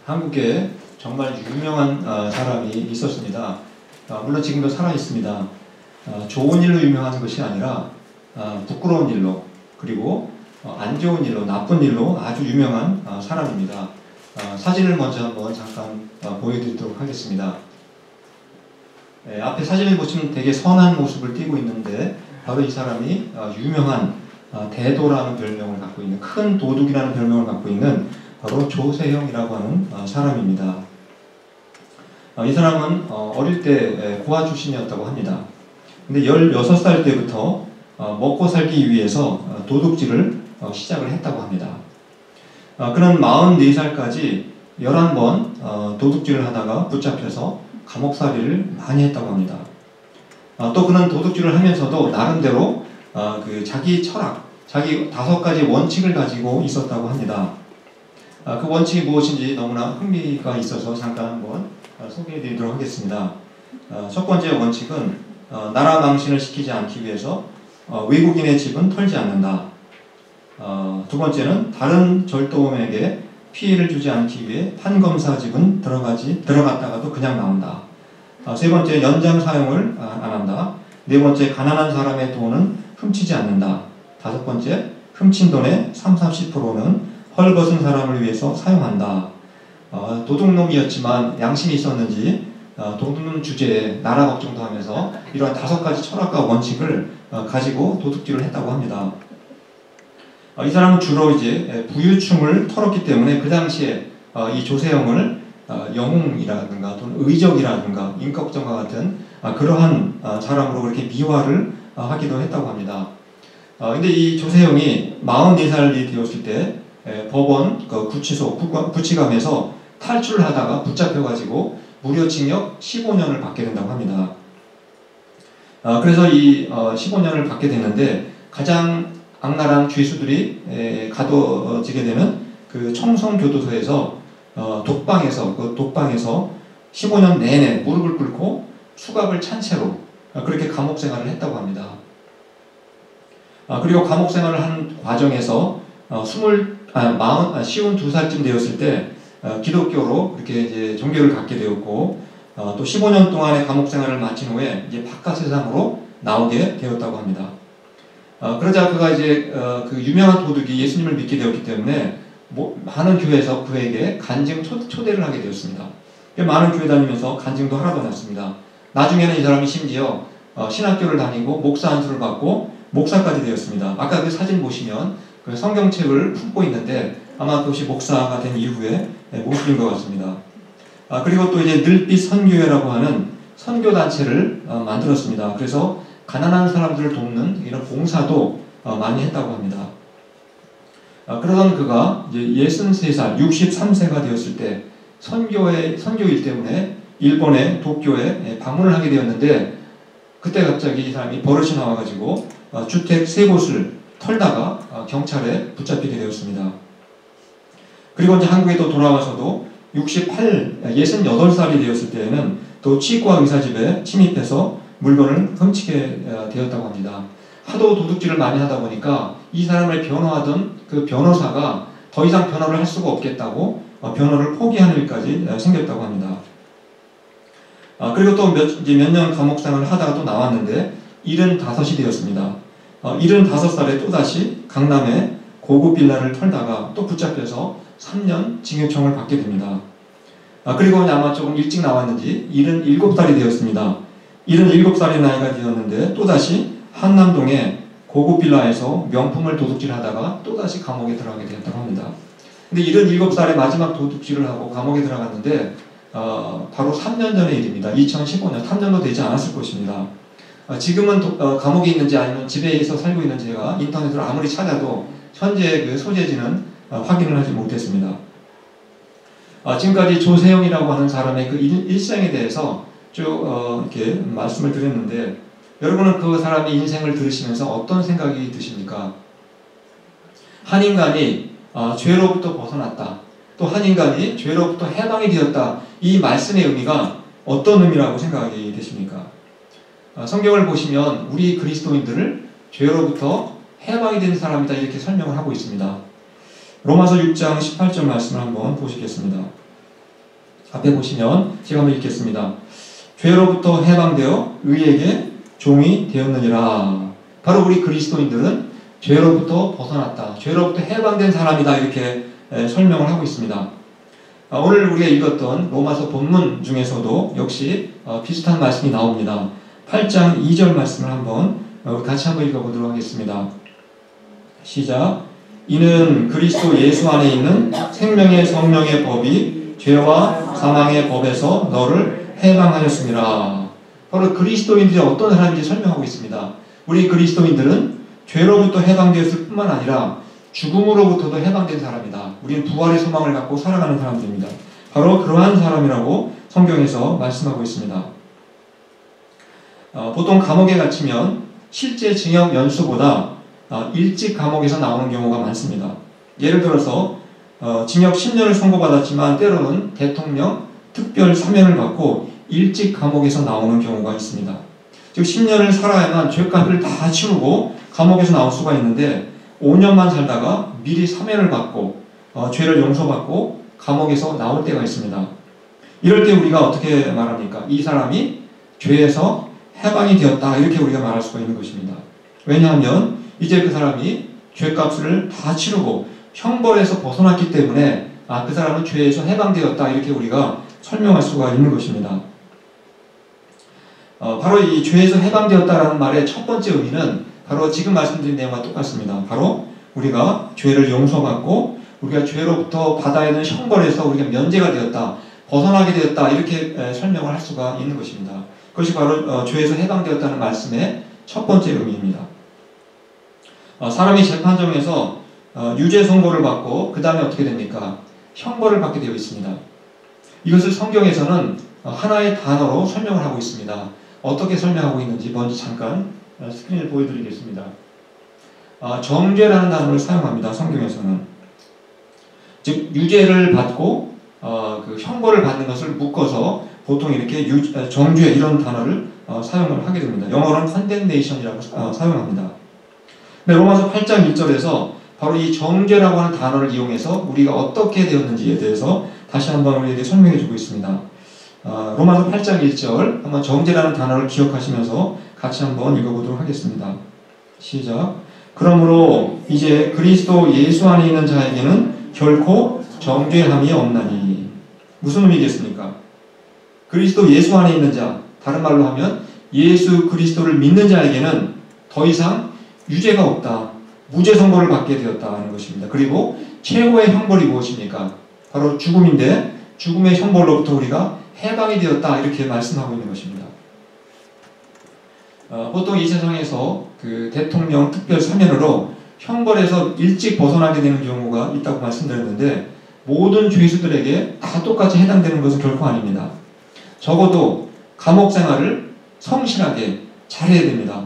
한국에 정말 유명한 사람이 있었습니다. 물론 지금도 살아 있습니다. 좋은 일로 유명한 것이 아니라 부끄러운 일로, 그리고 안 좋은 일로, 나쁜 일로 아주 유명한 사람입니다. 사진을 먼저 한번 잠깐 보여드리도록 하겠습니다. 앞에 사진을 보시면 되게 선한 모습을 띠고 있는데, 바로 이 사람이 유명한 대도라는 별명을 갖고 있는, 큰 도둑이라는 별명을 갖고 있는 바로 조세형이라고 하는 사람입니다. 이 사람은 어릴 때 고아 출신이었다고 합니다. 근데 16살 때부터 먹고 살기 위해서 도둑질을 시작을 했다고 합니다. 그는 44살까지 11번 도둑질을 하다가 붙잡혀서 감옥살이를 많이 했다고 합니다. 또 그는 도둑질을 하면서도 나름대로 자기 철학, 자기 5가지 원칙을 가지고 있었다고 합니다. 그 원칙이 무엇인지 너무나 흥미가 있어서 잠깐 한번 소개해 드리도록 하겠습니다. 첫 번째 원칙은 나라 망신을 시키지 않기 위해서 외국인의 집은 털지 않는다. 두 번째는 다른 절도범에게 피해를 주지 않기 위해 판검사 집은 들어갔다가도 그냥 나온다. 세 번째, 연장 사용을 안 한다. 네 번째, 가난한 사람의 돈은 훔치지 않는다. 다섯 번째, 훔친 돈의 30~40%는 헐벗은 사람을 위해서 사용한다. 도둑놈이었지만 양심이 있었는지 도둑놈 주제에 나라 걱정도 하면서 이러한 5가지 철학과 원칙을 가지고 도둑질을 했다고 합니다. 이 사람은 주로 이제 부유층을 털었기 때문에 그 당시에 이 조세형을 영웅이라든가 또는 의적이라든가 임꺽정과 같은 그러한 사람으로 그렇게 미화를 하기도 했다고 합니다. 근데 이 조세형이 44살이 되었을 때 법원 구치소, 구치감에서 탈출을 하다가 붙잡혀가지고 무려 징역 15년을 받게 된다고 합니다. 그래서 이 15년을 받게 되는데 가장 악랄한 죄수들이 가둬지게 되는 그 청송교도소에서 독방에서 15년 내내 무릎을 꿇고 수갑을 찬 채로 그렇게 감옥 생활을 했다고 합니다. 그리고 감옥 생활을 한 과정에서 52살쯤 되었을 때 기독교로 그렇게 이제 종교를 갖게 되었고, 또 15년 동안의 감옥 생활을 마친 후에 이제 바깥 세상으로 나오게 되었다고 합니다. 그러자 그가 이제 그 유명한 도둑이 예수님을 믿게 되었기 때문에 많은 교회에서 그에게 간증 초대를 하게 되었습니다. 많은 교회 다니면서 간증도 하라고 났습니다. 나중에는 이 사람이 심지어 신학교를 다니고 목사 안수를 받고 목사까지 되었습니다. 아까 그 사진 보시면 그 성경책을 품고 있는데 아마 그것이 목사가 된 이후에 모습인 것 같습니다. 그리고 또 이제 늘빛 선교회라고 하는 선교단체를 만들었습니다. 그래서 가난한 사람들을 돕는 이런 봉사도 많이 했다고 합니다. 그러던 그가 이제 63살, 63세가 되었을 때 선교일 때문에 일본의 도쿄에 방문을 하게 되었는데, 그때 갑자기 이 사람이 버릇이 나와가지고 주택 3곳을 털다가 경찰에 붙잡히게 되었습니다. 그리고 이제 한국에도 돌아와서도 68살이 되었을 때에는 또 치과 의사집에 침입해서 물건을 훔치게 되었다고 합니다. 하도 도둑질을 많이 하다 보니까 이 사람을 변호하던 그 변호사가 더 이상 변호를 할 수가 없겠다고 변호를 포기하는 일까지 생겼다고 합니다. 그리고 또 몇 년 감옥 생활을 하다가 또 나왔는데 75이 되었습니다. 75살에 또다시 강남에 고급 빌라를 털다가 또 붙잡혀서 3년 징역형을 받게 됩니다. 그리고 아마 조금 일찍 나왔는지 77살이 되었습니다. 77살의 나이가 되었는데 또다시 한남동에 고급 빌라에서 명품을 도둑질하다가 또다시 감옥에 들어가게 되었다고 합니다. 근데 77살에 마지막 도둑질을 하고 감옥에 들어갔는데 바로 3년 전의 일입니다. 2015년, 3년도 되지 않았을 것입니다. 지금은 감옥에 있는지 아니면 집에서 살고 있는지 제가 인터넷으로 아무리 찾아도 현재 그 소재지는 확인을 하지 못했습니다. 지금까지 조세형이라고 하는 사람의 그 일생에 대해서 쭉 이렇게 말씀을 드렸는데, 여러분은 그 사람의 인생을 들으시면서 어떤 생각이 드십니까? 한 인간이 죄로부터 벗어났다, 또 한 인간이 죄로부터 해방이 되었다, 이 말씀의 의미가 어떤 의미라고 생각이 되십니까? 성경을 보시면 우리 그리스도인들을 죄로부터 해방이 된 사람이다 이렇게 설명을 하고 있습니다. 로마서 6장 18절 말씀을 한번 보시겠습니다. 앞에 보시면 제가 한번 읽겠습니다. 죄로부터 해방되어 의에게 종이 되었느니라. 바로 우리 그리스도인들은 죄로부터 벗어났다, 죄로부터 해방된 사람이다, 이렇게 설명을 하고 있습니다. 오늘 우리가 읽었던 로마서 본문 중에서도 역시 비슷한 말씀이 나옵니다. 8장 2절 말씀을 같이 한번 읽어보도록 하겠습니다. 시작. 이는 그리스도 예수 안에 있는 생명의 성령의 법이 죄와 사망의 법에서 너를 해방하였습니다. 바로 그리스도인들이 어떤 사람인지 설명하고 있습니다. 우리 그리스도인들은 죄로부터 해방되었을 뿐만 아니라 죽음으로부터도 해방된 사람이다. 우리는 부활의 소망을 갖고 살아가는 사람들입니다. 바로 그러한 사람이라고 성경에서 말씀하고 있습니다. 보통 감옥에 갇히면 실제 징역 연수보다 일찍 감옥에서 나오는 경우가 많습니다. 예를 들어서 징역 10년을 선고받았지만 때로는 대통령 특별 사면을 받고 일찍 감옥에서 나오는 경우가 있습니다. 즉 10년을 살아야만 죄값을 다 치르고 감옥에서 나올 수가 있는데 5년만 살다가 미리 사면을 받고 죄를 용서받고 감옥에서 나올 때가 있습니다. 이럴 때 우리가 어떻게 말합니까? 이 사람이 죄에서 해방이 되었다, 이렇게 우리가 말할 수가 있는 것입니다. 왜냐하면 이제 그 사람이 죄값을 다 치르고 형벌에서 벗어났기 때문에 그 사람은 죄에서 해방되었다, 이렇게 우리가 설명할 수가 있는 것입니다. 바로 이 죄에서 해방되었다라는 말의 첫 번째 의미는 바로 지금 말씀드린 내용과 똑같습니다. 바로 우리가 죄를 용서받고 우리가 죄로부터 받아야 하는 형벌에서 우리가 면제가 되었다, 벗어나게 되었다, 이렇게 설명을 할 수가 있는 것입니다. 그것이 바로 죄에서 해방되었다는 말씀의 첫 번째 의미입니다. 사람이 재판정에서 유죄 선고를 받고 그 다음에 어떻게 됩니까? 형벌을 받게 되어 있습니다. 이것을 성경에서는 하나의 단어로 설명을 하고 있습니다. 어떻게 설명하고 있는지 먼저 잠깐 스크린을 보여드리겠습니다. 정죄라는 단어를 사용합니다. 성경에서는. 즉 유죄를 받고 그 형벌을 받는 것을 묶어서 보통 이렇게 정죄, 이런 단어를 사용을 하게 됩니다. 영어로는 condemnation이라고 사용합니다. 네, 로마서 8장 1절에서 바로 이 정죄라고 하는 단어를 이용해서 우리가 어떻게 되었는지에 대해서 다시 한번 우리에게 설명해 주고 있습니다. 로마서 8장 1절 한번 정죄라는 단어를 기억하시면서 같이 한번 읽어보도록 하겠습니다. 시작. 그러므로 이제 그리스도 예수 안에 있는 자에게는 결코 정죄함이 없나니. 무슨 의미겠습니까? 그리스도 예수 안에 있는 자, 다른 말로 하면 예수 그리스도를 믿는 자에게는 더 이상 유죄가 없다, 무죄 선고를 받게 되었다는 것입니다. 그리고 최고의 형벌이 무엇입니까? 바로 죽음인데 죽음의 형벌로부터 우리가 해방이 되었다, 이렇게 말씀하고 있는 것입니다. 보통 이 세상에서 그 대통령 특별 사면으로 형벌에서 일찍 벗어나게 되는 경우가 있다고 말씀드렸는데 모든 죄수들에게 다 똑같이 해당되는 것은 결코 아닙니다. 적어도 감옥 생활을 성실하게 잘해야 됩니다.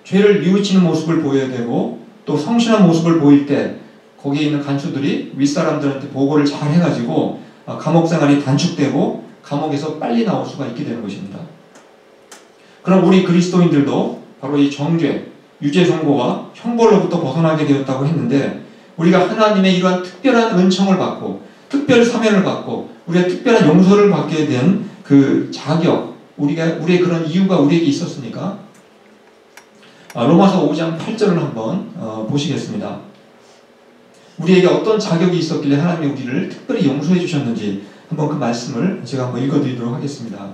죄를 뉘우치는 모습을 보여야 되고 또 성실한 모습을 보일 때 거기에 있는 간수들이 윗사람들한테 보고를 잘 해가지고 감옥 생활이 단축되고 감옥에서 빨리 나올 수가 있게 되는 것입니다. 그럼 우리 그리스도인들도 바로 이 정죄, 유죄 선고와 형벌로부터 벗어나게 되었다고 했는데 우리가 하나님의 이러한 특별한 은총을 받고 특별 사면을 받고 우리가 특별한 용서를 받게 된 그 자격, 우리의 그런 이유가 우리에게 있었습니까? 로마서 5장 8절을 한번 보시겠습니다. 우리에게 어떤 자격이 있었길래 하나님이 우리를 특별히 용서해 주셨는지 한번 그 말씀을 제가 한번 읽어드리도록 하겠습니다.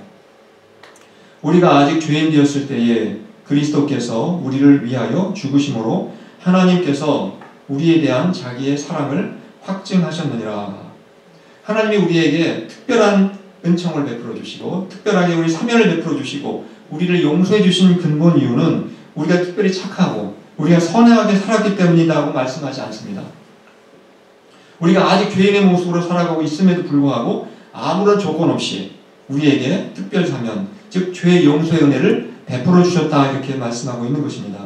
우리가 아직 죄인 되었을 때에 그리스도께서 우리를 위하여 죽으심으로 하나님께서 우리에 대한 자기의 사랑을 확증하셨느니라. 하나님이 우리에게 특별한 은총을 베풀어 주시고 특별하게 우리 사면을 베풀어 주시고 우리를 용서해 주신 근본 이유는 우리가 특별히 착하고 우리가 선하게 살았기 때문이라고 말씀하지 않습니다. 우리가 아직 죄인의 모습으로 살아가고 있음에도 불구하고 아무런 조건 없이 우리에게 특별 사면, 즉 죄 용서의 은혜를 베풀어 주셨다, 이렇게 말씀하고 있는 것입니다.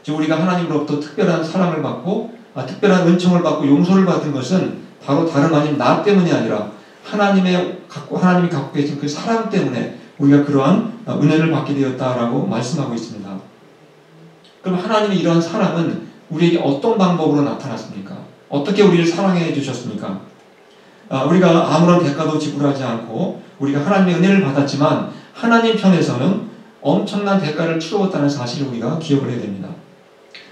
즉 우리가 하나님으로부터 특별한 사랑을 받고 특별한 은총을 받고 용서를 받은 것은 바로 다름 아닌 나 때문이 아니라 하나님이 갖고 계신 그 사랑 때문에 우리가 그러한 은혜를 받게 되었다라고 말씀하고 있습니다. 그럼 하나님의 이러한 사랑은 우리에게 어떤 방법으로 나타났습니까? 어떻게 우리를 사랑해 주셨습니까? 우리가 아무런 대가도 지불하지 않고 우리가 하나님의 은혜를 받았지만 하나님 편에서는 엄청난 대가를 치루었다는 사실을 우리가 기억을 해야 됩니다.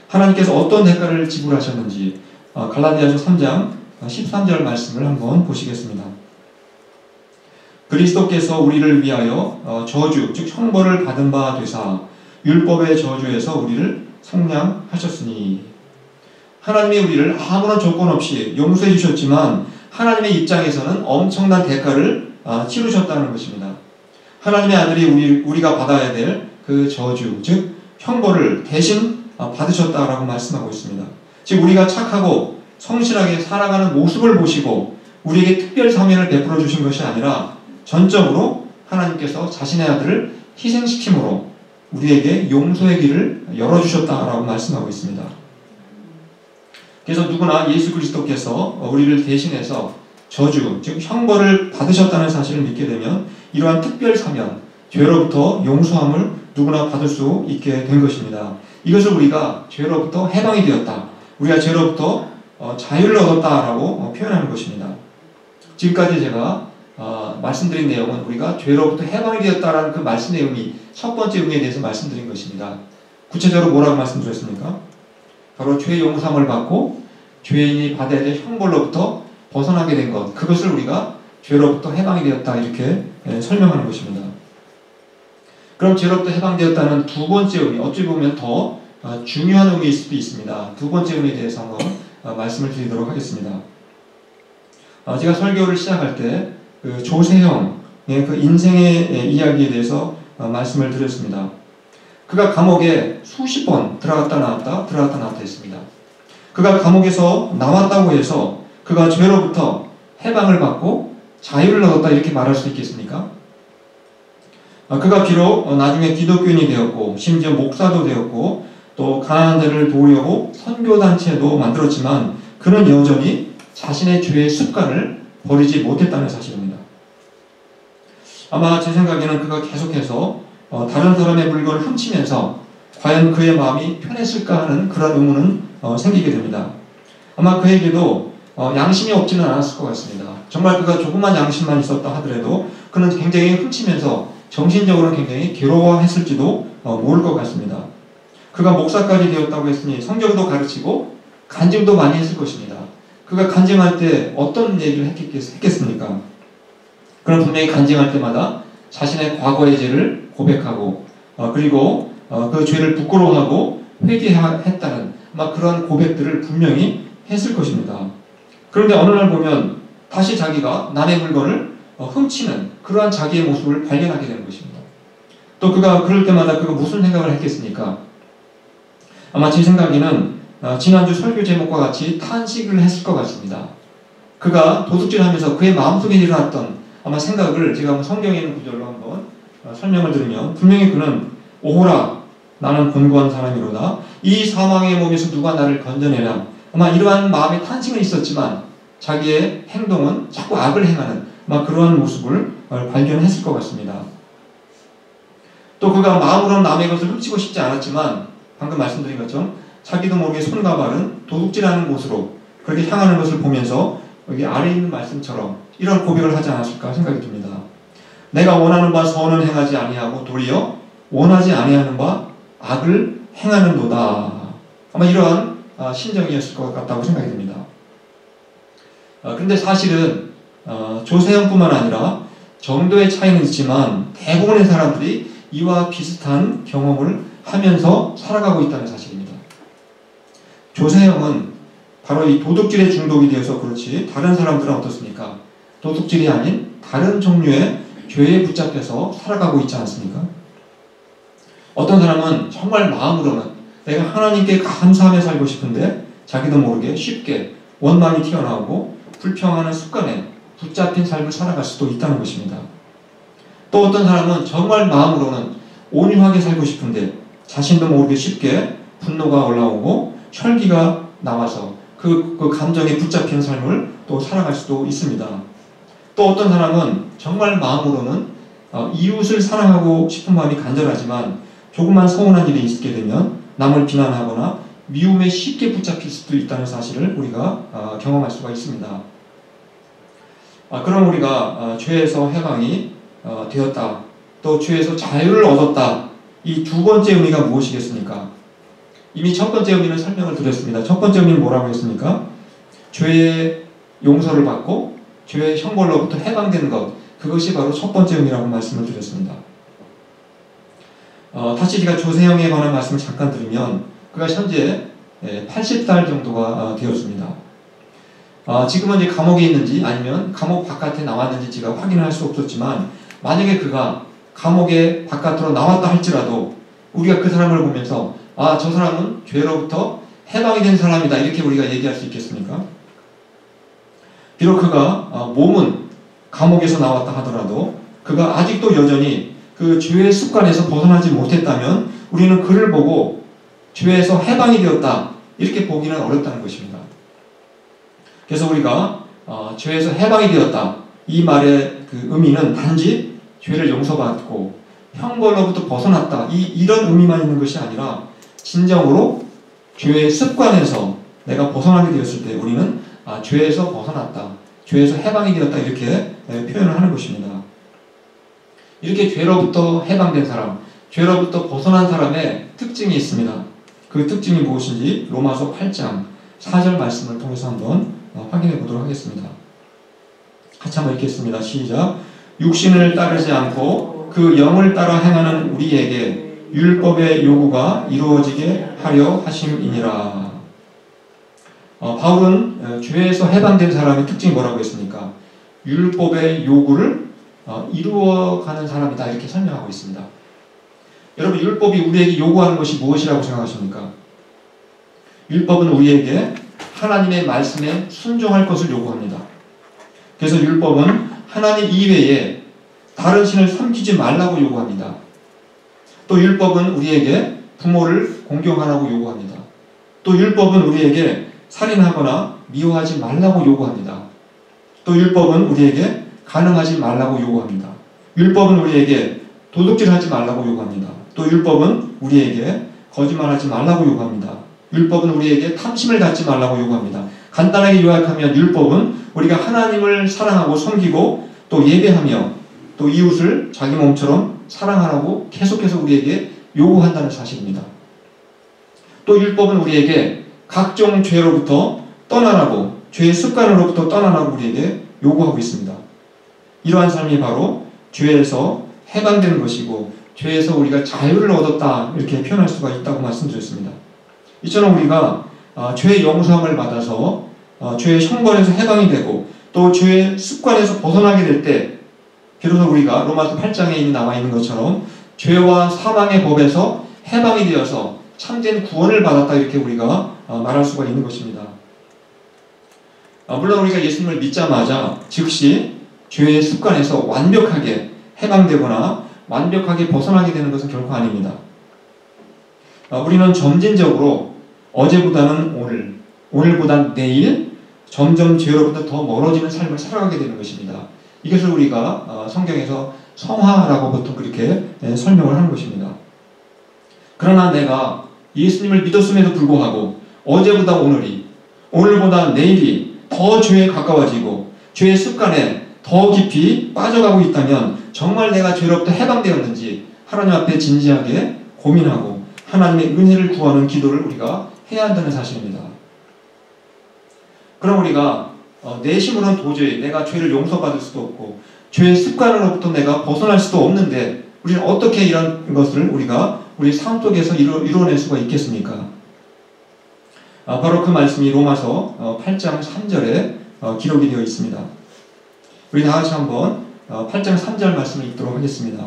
하나님께서 어떤 대가를 지불하셨는지 갈라디아서 3장 13절 말씀을 한번 보시겠습니다. 그리스도께서 우리를 위하여 저주 즉 형벌을 받은 바 되사 율법의 저주에서 우리를 속량하셨으니. 하나님이 우리를 아무런 조건 없이 용서해 주셨지만 하나님의 입장에서는 엄청난 대가를 치르셨다는 것입니다. 하나님의 아들이 우리가 받아야 될 그 저주 즉 형벌을 대신 받으셨다라고 말씀하고 있습니다. 즉 우리가 착하고 성실하게 살아가는 모습을 보시고 우리에게 특별 사면을 베풀어 주신 것이 아니라 전적으로 하나님께서 자신의 아들을 희생시킴으로 우리에게 용서의 길을 열어주셨다라고 말씀하고 있습니다. 그래서 누구나 예수 그리스도께서 우리를 대신해서 저주, 즉 형벌을 받으셨다는 사실을 믿게 되면 이러한 특별 사면, 죄로부터 용서함을 누구나 받을 수 있게 된 것입니다. 이것을 우리가 죄로부터 해방이 되었다, 우리가 죄로부터 자유를 얻었다라고 표현하는 것입니다. 지금까지 제가 말씀드린 내용은 우리가 죄로부터 해방이 되었다라는 그 말씀의 의미, 첫 번째 의미에 대해서 말씀드린 것입니다. 구체적으로 뭐라고 말씀드렸습니까? 바로 죄 용서함을 받고 죄인이 받아야 될 형벌로부터 벗어나게 된 것, 그것을 우리가 죄로부터 해방이 되었다 이렇게 설명하는 것입니다. 그럼 죄로부터 해방되었다는 두 번째 의미, 어찌 보면 더 중요한 의미일 수도 있습니다. 두 번째 의미에 대해서 한번 말씀을 드리도록 하겠습니다. 제가 설교를 시작할 때 그 조세형의 그 인생의 이야기에 대해서 말씀을 드렸습니다. 그가 감옥에 수십 번 들어갔다 나왔다 했습니다. 그가 감옥에서 나왔다고 해서 그가 죄로부터 해방을 받고 자유를 얻었다 이렇게 말할 수 있겠습니까? 그가 비록 나중에 기독교인이 되었고 심지어 목사도 되었고 또 가난한 자를 도우려고 선교단체도 만들었지만 그는 여전히 자신의 죄의 습관을 버리지 못했다는 사실입니다. 아마 제 생각에는 그가 계속해서 다른 사람의 물건을 훔치면서 과연 그의 마음이 편했을까 하는 그런 의문은 생기게 됩니다. 아마 그에게도 양심이 없지는 않았을 것 같습니다. 정말 그가 조그만 양심만 있었다 하더라도 그는 굉장히 훔치면서 정신적으로 굉장히 괴로워했을지도 모를 것 같습니다. 그가 목사까지 되었다고 했으니 성경도 가르치고 간증도 많이 했을 것입니다. 그가 간증할 때 어떤 얘기를 했겠습니까? 그는 분명히 간증할 때마다 자신의 과거의 죄를 고백하고 그리고 그 죄를 부끄러워하고 회개했다는 아마 그런 고백들을 분명히 했을 것입니다. 그런데 어느 날 보면 다시 자기가 남의 물건을 훔치는 그러한 자기의 모습을 발견하게 되는 것입니다. 또 그가 그럴 때마다 그가 무슨 생각을 했겠습니까? 아마 제 생각에는 지난주 설교 제목과 같이 탄식을 했을 것 같습니다. 그가 도둑질하면서 그의 마음속에 일어났던 아마 생각을 제가 한번 성경에 있는 구절로 한번 설명을 드리면 분명히 그는 오호라 나는 곤고한 사람이로다 이 사망의 몸에서 누가 나를 건져내라 아마 이러한 마음의 탄식은 있었지만 자기의 행동은 자꾸 악을 행하는 아마 그러한 모습을 발견했을 것 같습니다. 또 그가 마음으로는 남의 것을 훔치고 싶지 않았지만 방금 말씀드린 것처럼 자기도 모르게 손과 발은 도둑질하는 곳으로 그렇게 향하는 것을 보면서 여기 아래에 있는 말씀처럼 이런 고백을 하지 않았을까 생각이 듭니다. 내가 원하는 바 선은 행하지 아니하고 도리어 원하지 아니하는 바 악을 행하는도다. 아마 이러한 심정이었을 것 같다고 생각이 듭니다. 그런데 사실은 조세형뿐만 아니라 정도의 차이는 있지만 대부분의 사람들이 이와 비슷한 경험을 하면서 살아가고 있다는 사실입니다. 조세형은 바로 이 도둑질에 중독이 되어서 그렇지 다른 사람들은 어떻습니까? 도둑질이 아닌 다른 종류의 죄에 붙잡혀서 살아가고 있지 않습니까? 어떤 사람은 정말 마음으로는 내가 하나님께 감사하며 살고 싶은데 자기도 모르게 쉽게 원망이 튀어나오고 불평하는 습관에 붙잡힌 삶을 살아갈 수도 있다는 것입니다. 또 어떤 사람은 정말 마음으로는 온유하게 살고 싶은데 자신도 모르게 쉽게 분노가 올라오고 혈기가 나와서 그 감정에 붙잡힌 삶을 또 살아갈 수도 있습니다. 또 어떤 사람은 정말 마음으로는 이웃을 사랑하고 싶은 마음이 간절하지만 조그만 서운한 일이 있게 되면 남을 비난하거나 미움에 쉽게 붙잡힐 수도 있다는 사실을 우리가 경험할 수가 있습니다. 그럼 우리가 죄에서 해방이 되었다, 또 죄에서 자유를 얻었다, 이 두 번째 의미가 무엇이겠습니까? 이미 첫 번째 의미는 설명을 드렸습니다. 첫 번째 의미는 뭐라고 했습니까? 죄의 용서를 받고 죄의 형벌로부터 해방되는 것, 그것이 바로 첫 번째 의미라고 말씀을 드렸습니다. 다시 제가 조세형에 관한 말씀을 잠깐 드리면, 그가 현재 80살 정도가 되었습니다. 지금은 이제 감옥에 있는지 아니면 감옥 바깥에 나왔는지 제가 확인을 할 수 없었지만, 만약에 그가 감옥에 바깥으로 나왔다 할지라도 우리가 그 사람을 보면서 저 사람은 죄로부터 해방이 된 사람이다, 이렇게 우리가 얘기할 수 있겠습니까? 비록 그가 몸은 감옥에서 나왔다 하더라도 그가 아직도 여전히 그 죄의 습관에서 벗어나지 못했다면 우리는 그를 보고 죄에서 해방이 되었다, 이렇게 보기는 어렵다는 것입니다. 그래서 우리가 죄에서 해방이 되었다, 이 말의 그 의미는 단지 죄를 용서받고 형벌로부터 벗어났다, 이런 의미만 있는 것이 아니라 진정으로 죄의 습관에서 내가 벗어나게 되었을 때 우리는 죄에서 벗어났다, 죄에서 해방이 되었다, 이렇게 표현을 하는 것입니다. 이렇게 죄로부터 해방된 사람, 죄로부터 벗어난 사람의 특징이 있습니다. 그 특징이 무엇인지 로마서 8장 4절 말씀을 통해서 한번 확인해 보도록 하겠습니다. 같이 한번 읽겠습니다. 시작. 육신을 따르지 않고 그 영을 따라 행하는 우리에게 율법의 요구가 이루어지게 하려 하심이니라. 바울은 죄에서 해방된 사람의 특징이 뭐라고 했습니까? 율법의 요구를 이루어가는 사람이다, 이렇게 설명하고 있습니다. 여러분, 율법이 우리에게 요구하는 것이 무엇이라고 생각하십니까? 율법은 우리에게 하나님의 말씀에 순종할 것을 요구합니다. 그래서 율법은 하나님 이외에 다른 신을 섬기지 말라고 요구합니다. 또 율법은 우리에게 부모를 공경하라고 요구합니다. 또 율법은 우리에게 살인하거나 미워하지 말라고 요구합니다. 또 율법은 우리에게 간음하지 말라고 요구합니다. 율법은 우리에게 도둑질하지 말라고 요구합니다. 또 율법은 우리에게 거짓말하지 말라고 요구합니다. 율법은 우리에게 탐심을 갖지 말라고 요구합니다. 간단하게 요약하면 율법은 우리가 하나님을 사랑하고 섬기고 또 예배하며 또 이웃을 자기 몸처럼 사랑하라고 계속해서 우리에게 요구한다는 사실입니다. 또 율법은 우리에게 각종 죄로부터 떠나라고, 죄의 습관으로부터 떠나라고 우리에게 요구하고 있습니다. 이러한 삶이 바로 죄에서 해방되는 것이고 죄에서 우리가 자유를 얻었다, 이렇게 표현할 수가 있다고 말씀드렸습니다. 이처럼 우리가 죄의 용서함을 받아서 죄의 형벌에서 해방이 되고 또 죄의 습관에서 벗어나게 될 때 비로소 우리가 로마서 8장에 나와 있는 것처럼 죄와 사망의 법에서 해방이 되어서 참된 구원을 받았다, 이렇게 우리가 말할 수가 있는 것입니다. 물론 우리가 예수님을 믿자마자 즉시 죄의 습관에서 완벽하게 해방되거나 완벽하게 벗어나게 되는 것은 결코 아닙니다. 우리는 점진적으로 어제보다는 오늘, 오늘보다는 내일 점점 죄로부터 더 멀어지는 삶을 살아가게 되는 것입니다. 이것을 우리가 성경에서 성화라고 보통 그렇게 설명을 하는 것입니다. 그러나 내가 예수님을 믿었음에도 불구하고 어제보다 오늘이, 오늘보다 내일이 더 죄에 가까워지고 죄의 습관에 더 깊이 빠져가고 있다면 정말 내가 죄로부터 해방되었는지 하나님 앞에 진지하게 고민하고 하나님의 은혜를 구하는 기도를 우리가 해야 한다는 사실입니다. 그럼 우리가 내 힘으로는 도저히 내가 죄를 용서받을 수도 없고 죄의 습관으로부터 내가 벗어날 수도 없는데 우리는 어떻게 이런 것을 우리가 우리 삶 속에서 이루어낼 수가 있겠습니까? 바로 그 말씀이 로마서 8장 3절에 기록이 되어 있습니다. 우리 다 같이 한번 8장 3절 말씀을 읽도록 하겠습니다.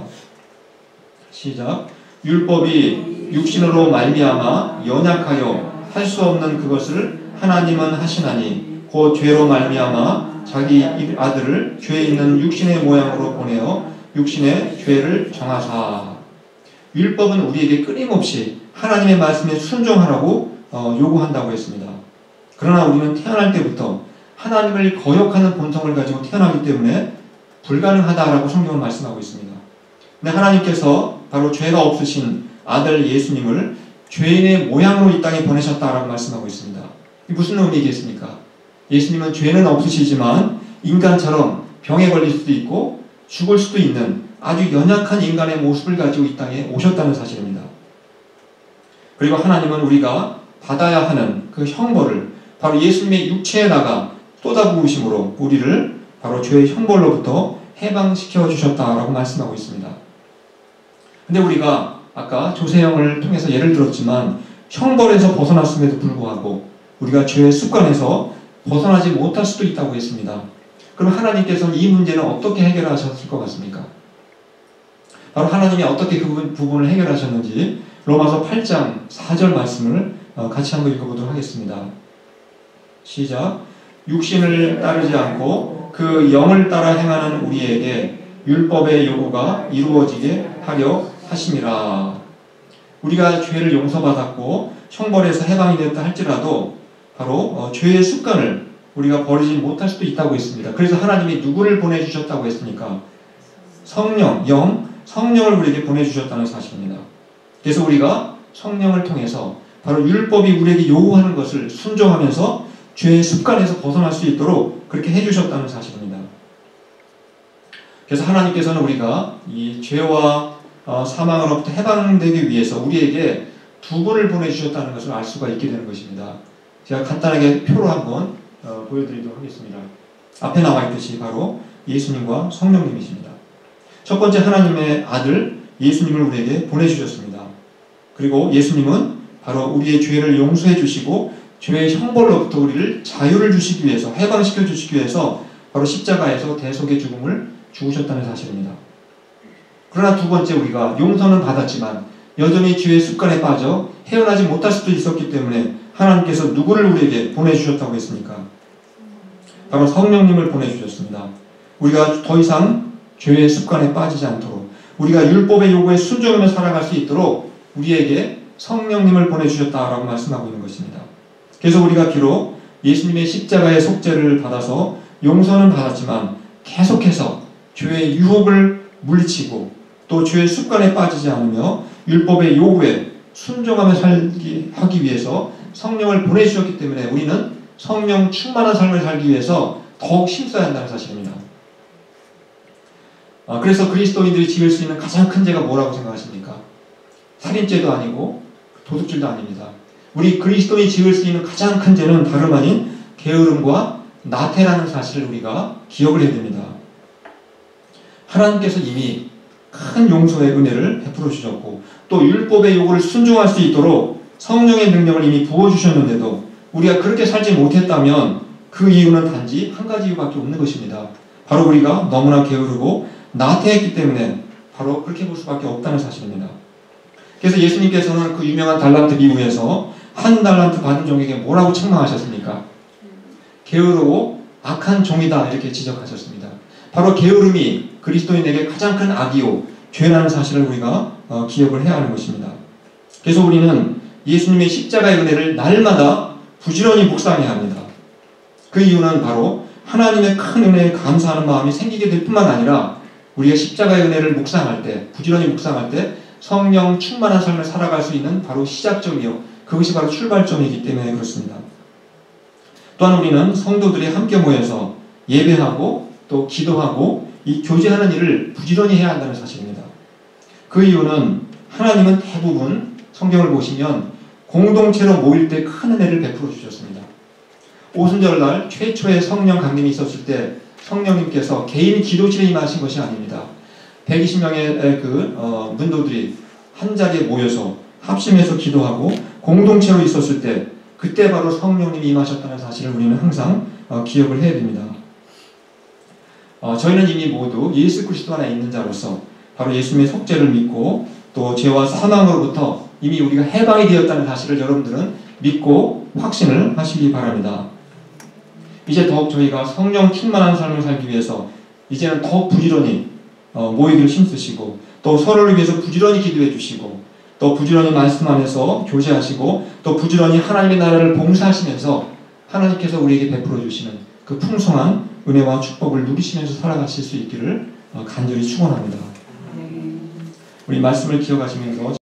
시작. 율법이 육신으로 말미암아 연약하여 할 수 없는 그것을 하나님은 하시나니 곧 죄로 말미암아 자기 아들을 죄 있는 육신의 모양으로 보내어 육신의 죄를 정하사. 율법은 우리에게 끊임없이 하나님의 말씀에 순종하라고 요구한다고 했습니다. 그러나 우리는 태어날 때부터 하나님을 거역하는 본성을 가지고 태어나기 때문에 불가능하다라고 성경은 말씀하고 있습니다. 근데 하나님께서 바로 죄가 없으신 아들 예수님을 죄인의 모양으로 이 땅에 보내셨다라고 말씀하고 있습니다. 이게 무슨 의미겠습니까? 예수님은 죄는 없으시지만 인간처럼 병에 걸릴 수도 있고 죽을 수도 있는 아주 연약한 인간의 모습을 가지고 이 땅에 오셨다는 사실입니다. 그리고 하나님은 우리가 받아야 하는 그 형벌을 바로 예수님의 육체에다가 쏟아부으심으로 우리를 바로 죄의 형벌로부터 해방시켜 주셨다라고 말씀하고 있습니다. 근데 우리가 아까 조세형을 통해서 예를 들었지만 형벌에서 벗어났음에도 불구하고 우리가 죄의 습관에서 벗어나지 못할 수도 있다고 했습니다. 그럼 하나님께서는 이 문제는 어떻게 해결하셨을 것 같습니까? 바로 하나님이 어떻게 그 부분을 해결하셨는지 로마서 8장 4절 말씀을 같이 한번 읽어보도록 하겠습니다. 시작. 육신을 따르지 않고 그 영을 따라 행하는 우리에게 율법의 요구가 이루어지게 하려 하심이라. 우리가 죄를 용서받았고 형벌에서 해방이 됐다 할지라도 바로 죄의 습관을 우리가 버리지 못할 수도 있다고 했습니다. 그래서 하나님이 누구를 보내주셨다고 했습니까? 성령, 성령을 우리에게 보내주셨다는 사실입니다. 그래서 우리가 성령을 통해서 바로 율법이 우리에게 요구하는 것을 순종하면서 죄의 습관에서 벗어날 수 있도록 그렇게 해주셨다는 사실입니다. 그래서 하나님께서는 우리가 이 죄와 사망으로부터 해방되기 위해서 우리에게 두 분을 보내주셨다는 것을 알 수가 있게 되는 것입니다. 제가 간단하게 표로 한번 보여드리도록 하겠습니다. 앞에 나와 있듯이 바로 예수님과 성령님이십니다. 첫 번째 하나님의 아들 예수님을 우리에게 보내주셨습니다. 그리고 예수님은 바로 우리의 죄를 용서해 주시고 죄의 형벌로부터 우리를 자유를 주시기 위해서 해방시켜 주시기 위해서 바로 십자가에서 대속의 죽음을 죽으셨다는 사실입니다. 그러나 두 번째 우리가 용서는 받았지만 여전히 죄의 습관에 빠져 헤어나지 못할 수도 있었기 때문에 하나님께서 누구를 우리에게 보내주셨다고 했습니까? 바로 성령님을 보내주셨습니다. 우리가 더 이상 죄의 습관에 빠지지 않도록 우리가 율법의 요구에 순종하며 살아갈 수 있도록 우리에게 성령님을 보내주셨다라고 말씀하고 있는 것입니다. 그래서 우리가 비록 예수님의 십자가의 속죄를 받아서 용서는 받았지만 계속해서 죄의 유혹을 물리치고 또 죄의 습관에 빠지지 않으며 율법의 요구에 순종하며 하기 위해서 성령을 보내주셨기 때문에 우리는 성령 충만한 삶을 살기 위해서 더욱 힘써야 한다는 사실입니다. 그래서 그리스도인들이 지을 수 있는 가장 큰 죄가 뭐라고 생각하십니까? 살인죄도 아니고 도둑질도 아닙니다. 우리 그리스도인이 지을 수 있는 가장 큰 죄는 다름 아닌 게으름과 나태라는 사실을 우리가 기억을 해야 됩니다. 하나님께서 이미 큰 용서의 은혜를 베풀어 주셨고 또 율법의 요구를 순종할 수 있도록 성령의 능력을 이미 부어주셨는데도 우리가 그렇게 살지 못했다면 그 이유는 단지 한 가지 이유밖에 없는 것입니다. 바로 우리가 너무나 게으르고 나태했기 때문에 바로 그렇게 볼 수밖에 없다는 사실입니다. 그래서 예수님께서는 그 유명한 달란트 비유에서 한 달란트 받은 종에게 뭐라고 책망하셨습니까? 게으르고 악한 종이다 이렇게 지적하셨습니다. 바로 게으름이 그리스도인에게 가장 큰 악이요 죄라는 사실을 우리가 기억을 해야 하는 것입니다. 그래서 우리는 예수님의 십자가의 은혜를 날마다 부지런히 묵상해야 합니다. 그 이유는 바로 하나님의 큰 은혜에 감사하는 마음이 생기게 될 뿐만 아니라 우리가 십자가의 은혜를 묵상할 때, 부지런히 묵상할 때 성령 충만한 삶을 살아갈 수 있는 바로 시작점이요. 그것이 바로 출발점이기 때문에 그렇습니다. 또한 우리는 성도들이 함께 모여서 예배하고 또 기도하고 이 교제하는 일을 부지런히 해야 한다는 사실입니다. 그 이유는 하나님은 대부분 성경을 보시면 공동체로 모일 때 큰 은혜를 베풀어 주셨습니다. 오순절날 최초의 성령 강림이 있었을 때 성령님께서 개인 기도실에 임하신 것이 아닙니다. 120명의 문도들이 한 자리에 모여서 합심해서 기도하고 공동체로 있었을 때 그때 바로 성령님이 임하셨다는 사실을 우리는 항상 기억을 해야 됩니다. 저희는 이미 모두 예수 그리스도 안에 있는 자로서 바로 예수님의 속죄를 믿고 또 죄와 사망으로부터 이미 우리가 해방이 되었다는 사실을 여러분들은 믿고 확신을 하시기 바랍니다. 이제 더욱 저희가 성령 충만한 삶을 살기 위해서 이제는 더욱 부지런히 모이기를 힘쓰시고 또 서로를 위해서 부지런히 기도해 주시고 또 부지런히 말씀 안에서 교제하시고 또 부지런히 하나님의 나라를 봉사하시면서 하나님께서 우리에게 베풀어 주시는 그 풍성한 은혜와 축복을 누리시면서 살아가실 수 있기를 간절히 축원합니다. 우리 말씀을 기억하시면서